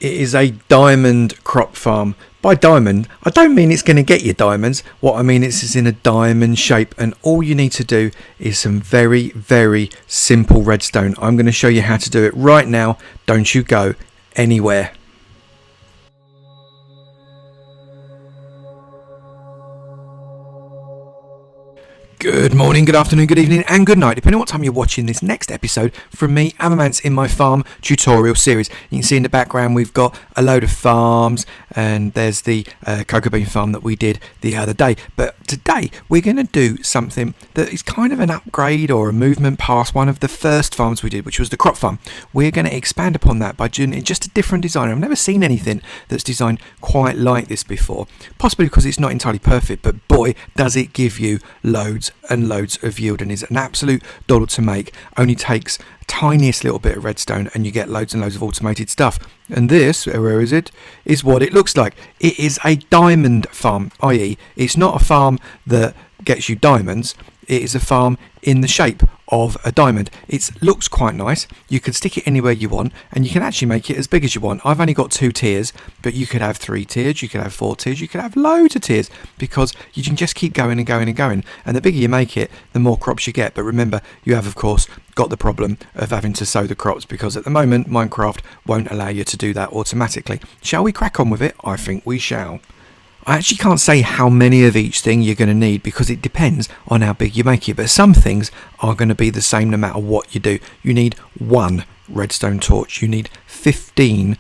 It is a diamond crop farm. By diamond, I don't mean it's going to get you diamonds. What I mean is it's in a diamond shape, and all you need to do is some very, very simple redstone. I'm going to show you how to do it right now. Don't you go anywhere. Good morning, good afternoon, good evening and good night, depending on what time you're watching this next episode from me, Avomance, in my farm tutorial series. You can see in the background we've got a load of farms, and there's the cocoa bean farm that we did the other day. But today we're going to do something that is kind of an upgrade or a movement past one of the first farms we did, which was the crop farm. We're going to expand upon that by doing just a different design. I've never seen anything that's designed quite like this before, possibly because it's not entirely perfect, but boy, does it give you loads and loads of yield, and is an absolute doddle to make. Only takes tiniest little bit of redstone and you get loads and loads of automated stuff. And this, where is it, is what it looks like. It is a diamond farm, i.e. it's not a farm that gets you diamonds. It is a farm in the shape of a diamond. It looks quite nice. You can stick it anywhere you want, and you can actually make it as big as you want. I've only got 2 tiers, but you could have 3 tiers, you could have 4 tiers, you could have loads of tiers, because you can just keep going and going and going. And the bigger you make it, the more crops you get. But remember, you have, of course, got the problem of having to sow the crops, because at the moment Minecraft won't allow you to do that automatically. Shall we crack on with it? I think we shall. I actually can't say how many of each thing you're going to need, because it depends on how big you make it, but some things are going to be the same no matter what you do. You need 1 redstone torch, you need 15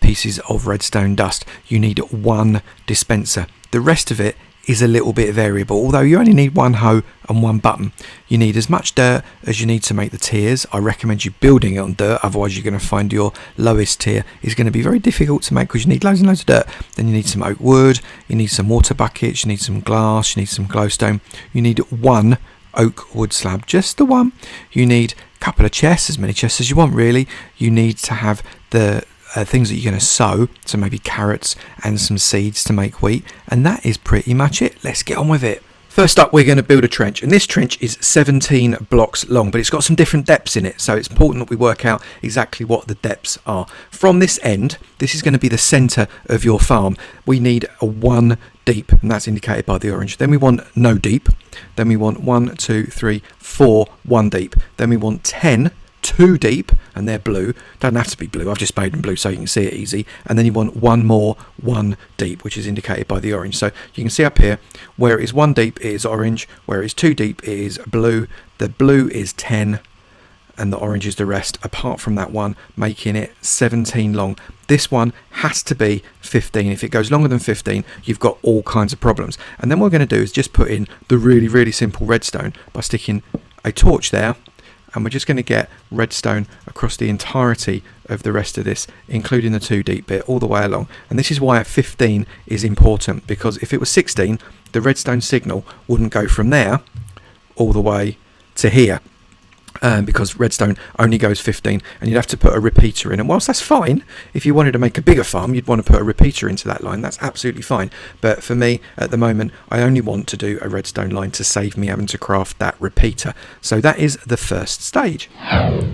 pieces of redstone dust, you need 1 dispenser. The rest of it is a little bit variable, although you only need 1 hoe and 1 button. You need as much dirt as you need to make the tiers. I recommend you building it on dirt, otherwise you're going to find your lowest tier is going to be very difficult to make, because you need loads and loads of dirt. Then you need some oak wood, you need some water buckets, you need some glass, you need some glowstone, you need 1 oak wood slab, just the 1. You need a couple of chests, as many chests as you want really. You need to have the things that you're going to sow, so maybe carrots and some seeds to make wheat, and that is pretty much it. Let's get on with it. First up, we're going to build a trench, and this trench is 17 blocks long, but it's got some different depths in it, so it's important that we work out exactly what the depths are. From this end, this is going to be the centre of your farm. We need a 1 deep, and that's indicated by the orange. Then we want no deep. Then we want 1, 2, 3, 4, 1 deep. Then we want 10 2 deep, and they're blue. Don't have to be blue, I've just made them blue so you can see it easy. And then you want 1 more 1 deep, which is indicated by the orange. So you can see up here, where it is 1 deep it is orange, where it is 2 deep it is blue. The blue is 10 and the orange is the rest, apart from that one, making it 17 long. This one has to be 15. If it goes longer than 15, you've got all kinds of problems. And then what we're going to do is just put in the really, really simple redstone by sticking a torch there, and we're just going to get redstone across the entirety of the rest of this, including the 2 deep bit, all the way along. And this is why 15 is important, because if it was 16, the redstone signal wouldn't go from there all the way to here, because redstone only goes 15, and you'd have to put a repeater in. And whilst that's fine, if you wanted to make a bigger farm, you'd want to put a repeater into that line. That's absolutely fine. But for me, at the moment, I only want to do a redstone line to save me having to craft that repeater. So that is the first stage.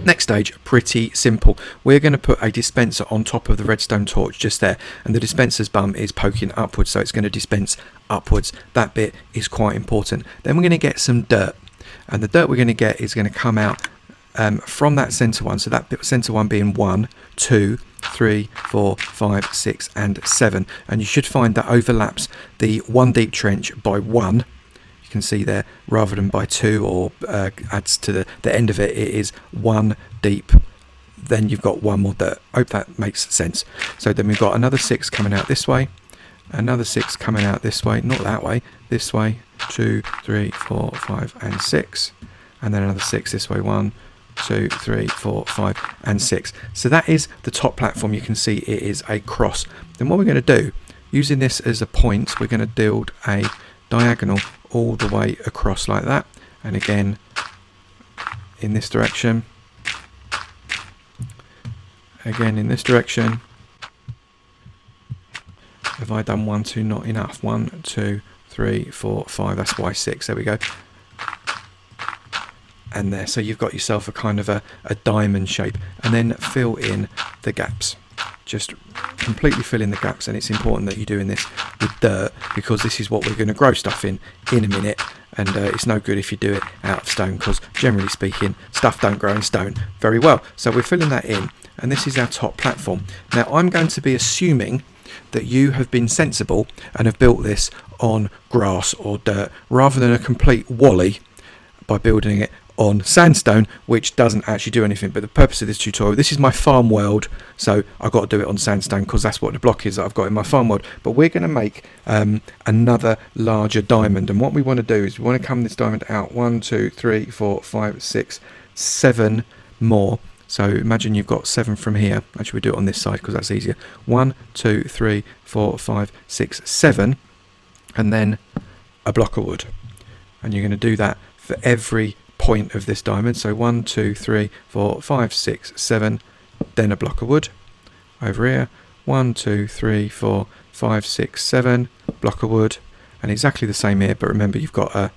Next stage, pretty simple. We're going to put a dispenser on top of the redstone torch just there, and the dispenser's bum is poking upwards, so it's going to dispense upwards. That bit is quite important. Then we're going to get some dirt. And the dirt we're going to get is going to come out from that centre one. So that centre one being 1, 2, 3, 4, 5, 6 and 7. And you should find that overlaps the 1 deep trench by 1. You can see there, rather than by 2, or adds to the end of it. It is 1 deep. Then you've got 1 more dirt. Hope that makes sense. So then we've got another 6 coming out this way. Another 6 coming out this way. Not that way. This way. 2, 3, 4, 5 and 6, and then another 6 this way. 1, 2, 3, 4, 5 and 6. So that is the top platform. You can see it is a cross. Then what we're going to do, using this as a point, we're going to build a diagonal all the way across like that, and again in this direction, again in this direction. Have I done 1, 2? Not enough. 1, 2, 3, 4, 5. That's why 6. There we go. And there. So you've got yourself a kind of a diamond shape. And then fill in the gaps. Just completely fill in the gaps, and it's important that you're doing this with dirt because this is what we're going to grow stuff in a minute, and it's no good if you do it out of stone because generally speaking stuff don't grow in stone very well. So we're filling that in, and this is our top platform. Now I'm going to be assuming that you have been sensible and have built this on grass or dirt rather than a complete wally by building it on sandstone, which doesn't actually do anything. But the purpose of this tutorial, this is my farm world, so I've got to do it on sandstone because that's what the block is that I've got in my farm world. But we're going to make another larger diamond, and what we want to do is we want to come this diamond out 1, 2, 3, 4, 5, 6, 7 more. So imagine you've got 7 from here. Actually, we do it on this side because that's easier. 1, 2, 3, 4, 5, 6, 7, and then a block of wood. And you're going to do that for every point of this diamond. So 1, 2, 3, 4, 5, 6, 7, then a block of wood. Over here, 1, 2, 3, 4, 5, 6, 7, block of wood, and exactly the same here. But remember, you've got a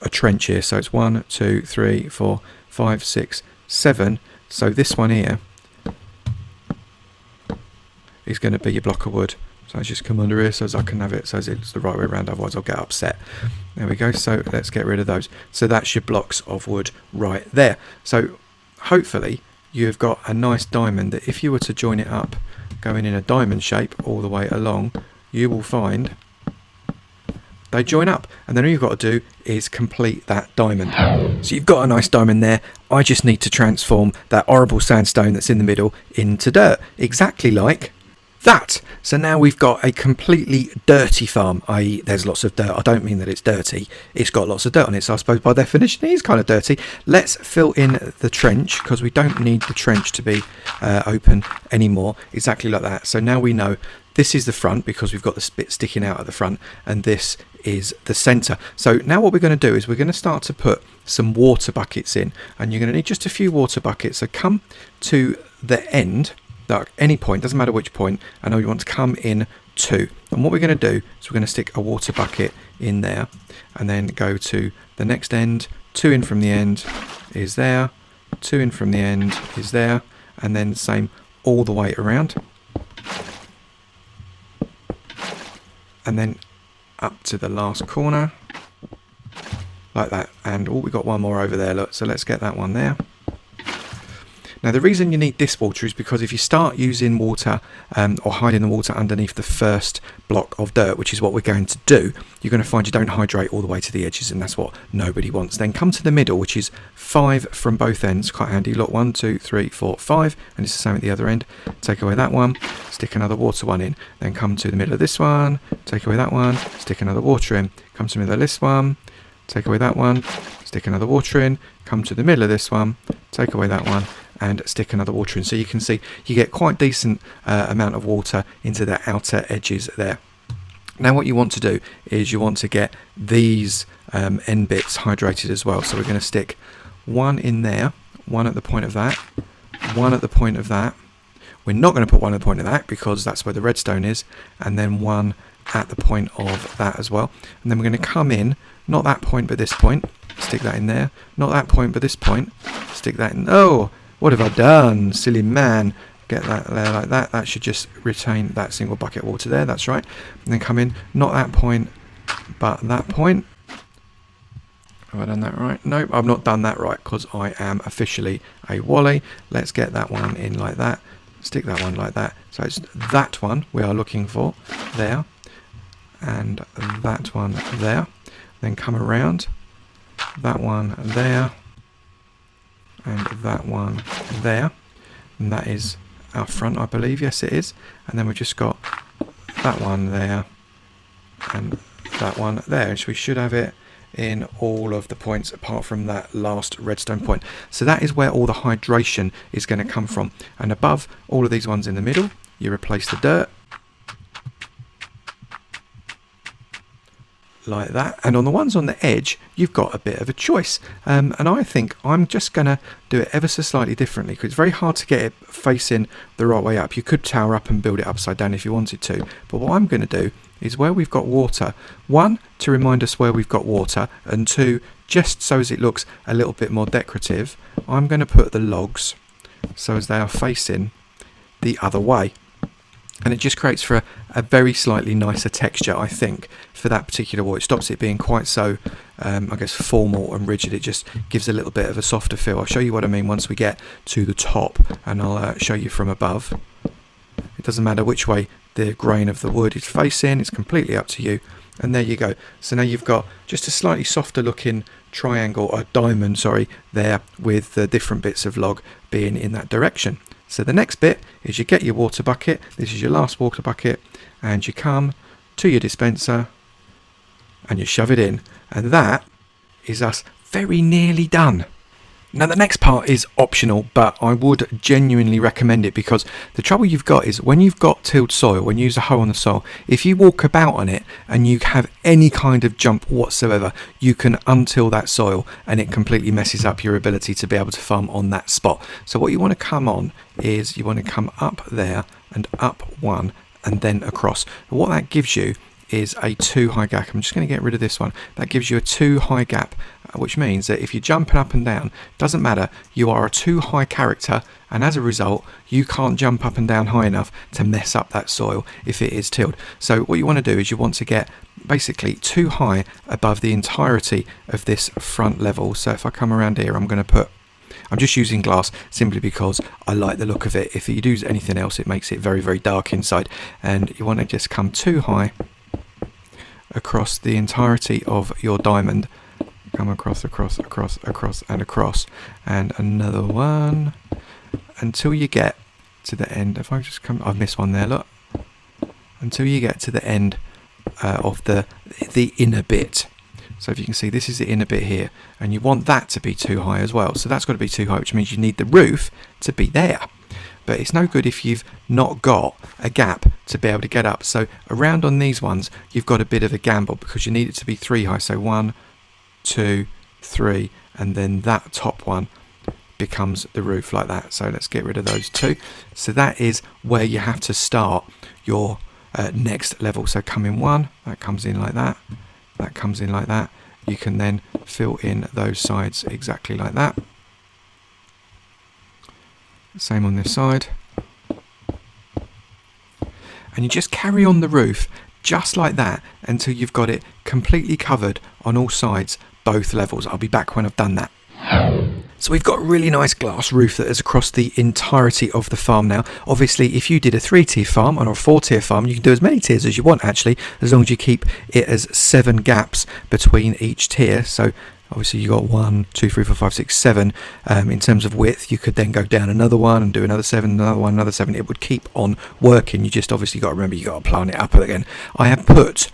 trench here, so it's 1, 2, 3, 4, 5, 6, 7. So this one here is going to be your block of wood. So I just come under here so as I can have it so as it's the right way around, otherwise I'll get upset. There we go, so let's get rid of those. So that's your blocks of wood right there. So hopefully you've got a nice diamond that if you were to join it up, going in a diamond shape all the way along, you will find they join up, and then all you've got to do is complete that diamond. So you've got a nice diamond there. I just need to transform that horrible sandstone that's in the middle into dirt, exactly like that. So now we've got a completely dirty farm, i.e. there's lots of dirt. I don't mean that it's dirty, it's got lots of dirt on it, so I suppose by definition it is kind of dirty. Let's fill in the trench because we don't need the trench to be open anymore, exactly like that. So now we know this is the front because we've got the bit sticking out at the front, and this is the center. So now what we're going to do is we're going to start to put some water buckets in, and you're going to need just a few water buckets. So come to the end, at any point, doesn't matter which point, I know you want to come in 2. And what we're going to do is we're going to stick a water bucket in there, and then go to the next end. 2 in from the end is there, 2 in from the end is there, and then the same all the way around, and then up to the last corner like that. And oh, we got one more over there, look, so let's get that one there. Now the reason you need this water is because if you start using water or hiding the water underneath the first block of dirt, which is what we're going to do, you're going to find you don't hydrate all the way to the edges, and that's what nobody wants. Then come to the middle, which is 5 from both ends, quite handy. Look, 1, 2, 3, 4, 5, and it's the same at the other end. Take away that one, stick another water one in, then come to the middle of this one, take away that one, stick another water in, come to the middle of this one, take away that one, stick another water in, come to the middle of this one, take away that one, and stick another water in. So you can see you get quite decent amount of water into the outer edges there. Now what you want to do is you want to get these end bits hydrated as well. So we're going to stick 1 in there, 1 at the point of that, 1 at the point of that. We're not going to put 1 at the point of that because that's where the redstone is, and then 1 at the point of that as well. And then we're going to come in, not that point but this point, stick that in there, not that point but this point, stick that in. Oh, what have I done, silly man? Get that there like that. That should just retain that single bucket of water there, that's right. And then come in, not that point but that point. Have I done that right? Nope, I've not done that right because I am officially a wally. Let's get that one in like that, stick that one like that. So it's that one we are looking for there, and that one there. Then come around, that one there, and that one there, and that is our front, I believe. Yes, it is. And then we've just got that one there and that one there, so we should have it in all of the points apart from that last redstone point. So that is where all the hydration is going to come from, and above all of these ones in the middle you replace the dirt like that, and on the ones on the edge you've got a bit of a choice, and I think I'm just gonna do it ever so slightly differently because it's very hard to get it facing the right way up. You could tower up and build it upside down if you wanted to, but what I'm going to do is where we've got water, 1 to remind us where we've got water, and 2 just so as it looks a little bit more decorative, I'm going to put the logs so as they are facing the other way. And it just creates for a very slightly nicer texture, I think, for that particular wall. It stops it being quite so, I guess, formal and rigid. It just gives a little bit of a softer feel. I'll show you what I mean once we get to the top, and I'll show you from above. It doesn't matter which way the grain of the wood is facing, it's completely up to you. And there you go. So now you've got just a slightly softer looking triangle, or diamond, sorry, there, with the different bits of log being in that direction. So the next bit is you get your water bucket. This is your last water bucket, and you come to your dispenser and you shove it in, and that is us very nearly done. Now the next part is optional, but I would genuinely recommend it, because the trouble you've got is when you've got tilled soil, when you use a hoe on the soil, if you walk about on it and you have any kind of jump whatsoever, you can untill that soil and it completely messes up your ability to be able to farm on that spot. So what you want to come on is you want to come up there and up one and then across. And what that gives you is a 2 high gap. I'm just going to get rid of this one. That gives you a 2 high gap, which means that if you're jumping up and down, doesn't matter, you are a 2 high character, and as a result you can't jump up and down high enough to mess up that soil if it is tilled. So what you want to do is you want to get basically 2 high above the entirety of this front level. So if I come around here, I'm just using glass simply because I like the look of it. If you do anything else, it makes it very, very dark inside, and you want to just come 2 high across the entirety of your diamond. Come across, and across, and another one until you get to the end. If I just come, I've missed one there, look, until you get to the end of the inner bit. So if you can see, this is the inner bit here, and you want that to be 2 high as well. So that's got to be 2 high, which means you need the roof to be there. But it's no good if you've not got a gap to be able to get up. So around on these ones, you've got a bit of a gamble, because you need it to be 3 high. So 1, 2, 3, and then that top one becomes the roof like that. So let's get rid of those 2. So that is where you have to start your next level. So come in 1, that comes in like that, that comes in like that. You can then fill in those sides exactly like that. Same on this side, and you just carry on the roof just like that until you've got it completely covered on all sides, both levels. I'll be back when I've done that. So we've got a really nice glass roof that is across the entirety of the farm now. Obviously, if you did a 3-tier farm or a 4-tier farm, you can do as many tiers as you want, actually, as long as you keep it as 7 gaps between each tier. So obviously you got 1, 2, 3, 4, 5, 6, 7 in terms of width. You could then go down another one and do another 7, another one, another 7. It would keep on working. You just obviously got to remember, you got to plant it up again. I have put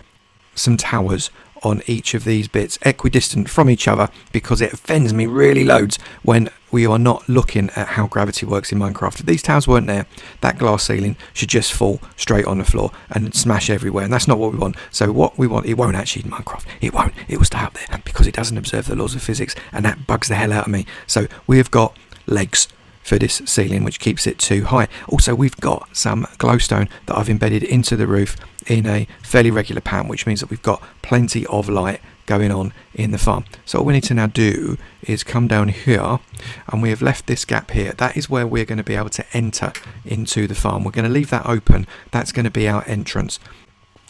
some towers on each of these bits equidistant from each other, because it offends me really loads when we are not looking at how gravity works in Minecraft. If these towers weren't there, that glass ceiling should just fall straight on the floor and smash everywhere, and that's not what we want. So what we want, it won't actually in Minecraft, it will stay up there because it doesn't observe the laws of physics, and that bugs the hell out of me. So we have got legs for this ceiling, which keeps it 2 high. Also, we've got some glowstone that I've embedded into the roof in a fairly regular pattern, which means that we've got plenty of light going on in the farm. So what we need to now do is come down here, and we have left this gap here. That is where we're going to be able to enter into the farm. We're going to leave that open. That's going to be our entrance.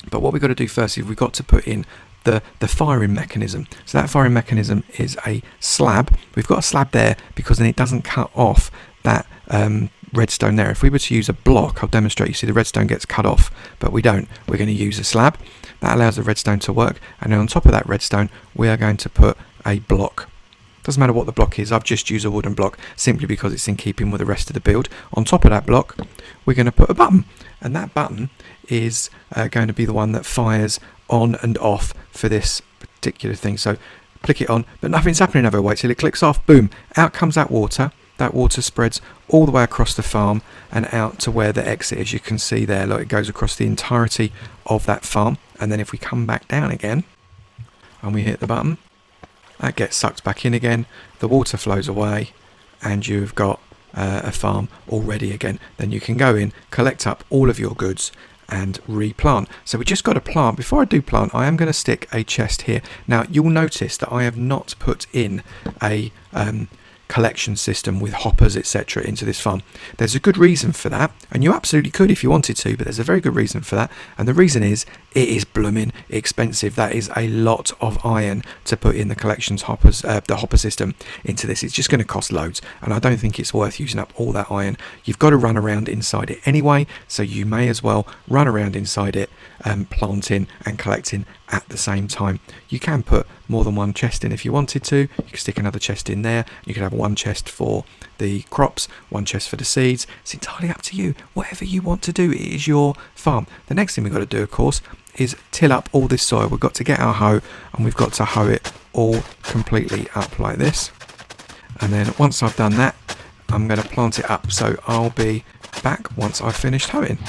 But what we've got to do first is we've got to put in the firing mechanism. So that firing mechanism is a slab. We've got a slab there because then it doesn't cut off that redstone there. If we were to use a block, I'll demonstrate. You see the redstone gets cut off, but we don't. We're going to use a slab. That allows the redstone to work, and then on top of that redstone we are going to put a block. Doesn't matter what the block is, I've just used a wooden block simply because it's in keeping with the rest of the build. On top of that block we're going to put a button, and that button is going to be the one that fires on and off for this particular thing. So click it on, but nothing's happening over. Wait till it clicks off, boom, out comes that water. That water spreads all the way across the farm and out to where the exit is. You can see there, look, it goes across the entirety of that farm. And then if we come back down again and we hit the button, that gets sucked back in again, the water flows away, and you've got a farm all ready again. Then you can go in, collect up all of your goods and replant. So we just got to plant. Before I do plant, I am going to stick a chest here. Now you'll notice that I have not put in a collection system with hoppers, etc. into this farm. There's a good reason for that, and you absolutely could if you wanted to, but there's a very good reason for that, and the reason is it is blooming expensive. That is a lot of iron to put in the collections hoppers, the hopper system into this. It's just going to cost loads, and I don't think it's worth using up all that iron. You've got to run around inside it anyway, so you may as well run around inside it, planting and collecting at the same time. You can put more than one chest in if you wanted to. You can stick another chest in there. You can have one chest for the crops, one chest for the seeds. It's entirely up to you. Whatever you want to do, it is your farm. The next thing we've got to do, of course, is till up all this soil. We've got to get our hoe, and we've got to hoe it all completely up like this. And then once I've done that, I'm going to plant it up. So I'll be back once I've finished hoeing.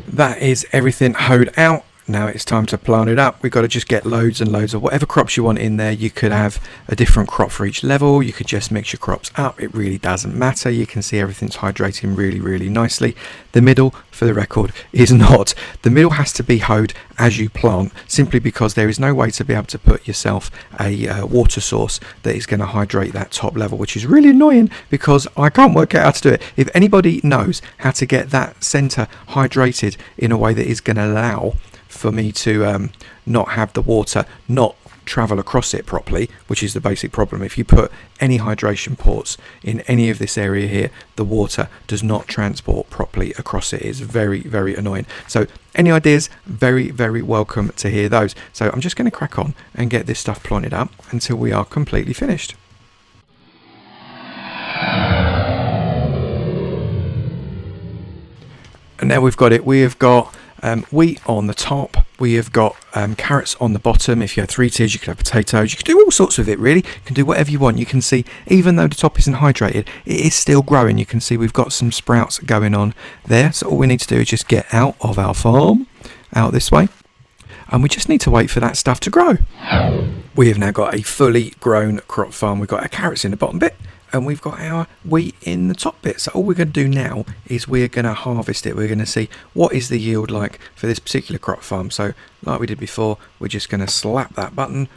That is everything hoed out. Now it's time to plant it up. We've got to just get loads and loads of whatever crops you want in there. You could have a different crop for each level. You could just mix your crops up. It really doesn't matter. You can see everything's hydrating really, really nicely. The middle, for the record, is not. The middle has to be hoed as you plant, simply because there is no way to be able to put yourself a water source that is going to hydrate that top level, which is really annoying because I can't work out how to do it. If anybody knows how to get that center hydrated in a way that is going to allow for me to not have the water not travel across it properly, which is the basic problem. If you put any hydration ports in any of this area here, the water does not transport properly across it. It's very, very annoying. So any ideas, very, very welcome to hear those. So I'm just going to crack on and get this stuff planted up until we are completely finished. And now we've got it. We have got wheat on the top, we have got carrots on the bottom. If you have 3 tiers, you could have potatoes. You can do all sorts with it, really. You can do whatever you want. You can see, even though the top isn't hydrated, it is still growing. You can see we've got some sprouts going on there. So all we need to do is just get out of our farm, out this way, and we just need to wait for that stuff to grow. We have now got a fully grown crop farm. We've got our carrots in the bottom bit, and we've got our wheat in the top bit. So all we're going to do now is we're going to harvest it. We're going to see what is the yield like for this particular crop farm. So like we did before, we're just going to slap that button,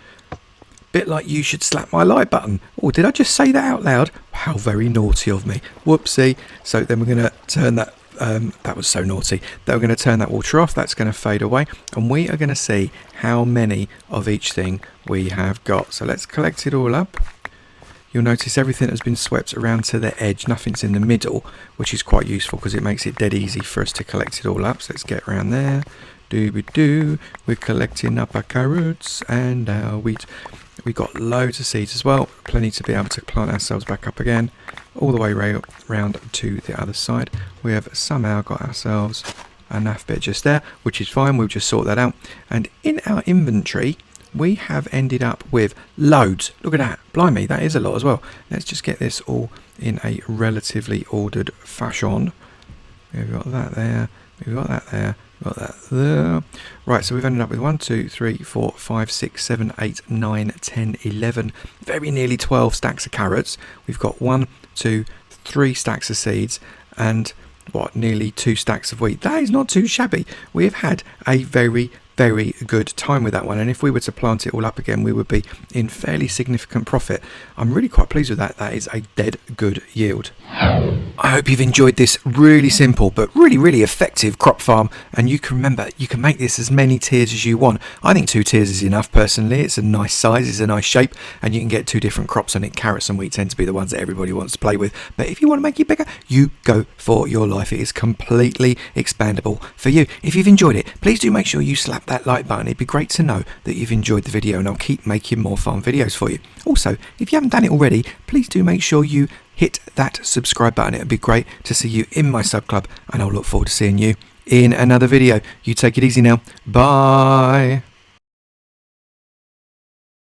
bit like you should slap my like button. Oh, did I just say that out loud? How very naughty of me. Whoopsie. So then we're going to turn that, that was so naughty. Then we're going to turn that water off. That's going to fade away, and we are going to see how many of each thing we have got. So let's collect it all up. You'll notice everything has been swept around to the edge. Nothing's in the middle, which is quite useful because it makes it dead easy for us to collect it all up. So let's get around there. Dooby-doo. We're collecting up our carrots and our wheat. We've got loads of seeds as well. Plenty to be able to plant ourselves back up again. All the way round to the other side. We have somehow got ourselves a naff bit just there, which is fine. We'll just sort that out. And in our inventory, we have ended up with loads. Look at that. Blimey, that is a lot as well. Let's just get this all in a relatively ordered fashion. We've got that there. We've got that there. We've got that there. Right, so we've ended up with 1, 2, 3, 4, 5, 6, 7, 8, 9, 10, 11. Very nearly 12 stacks of carrots. We've got 1, 2, 3 stacks of seeds. And what, nearly 2 stacks of wheat. That is not too shabby. We have had a very, very good time with that one, and if we were to plant it all up again, we would be in fairly significant profit. I'm really quite pleased with that. That is a dead good yield. I hope you've enjoyed this really simple but really, really effective crop farm, and you can remember, you can make this as many tiers as you want. I think 2 tiers is enough personally. It's a nice size, it's a nice shape, and you can get 2 different crops on it. Carrots and wheat tend to be the ones that everybody wants to play with, but if you want to make it bigger, you go for your life. It is completely expandable for you. If you've enjoyed it, please do make sure you slap that like button. It'd be great to know that you've enjoyed the video, and I'll keep making more farm videos for you. Also, if you haven't done it already, please do make sure you hit that subscribe button. It would be great to see you in my sub club, and I'll look forward to seeing you in another video. You take it easy now. Bye.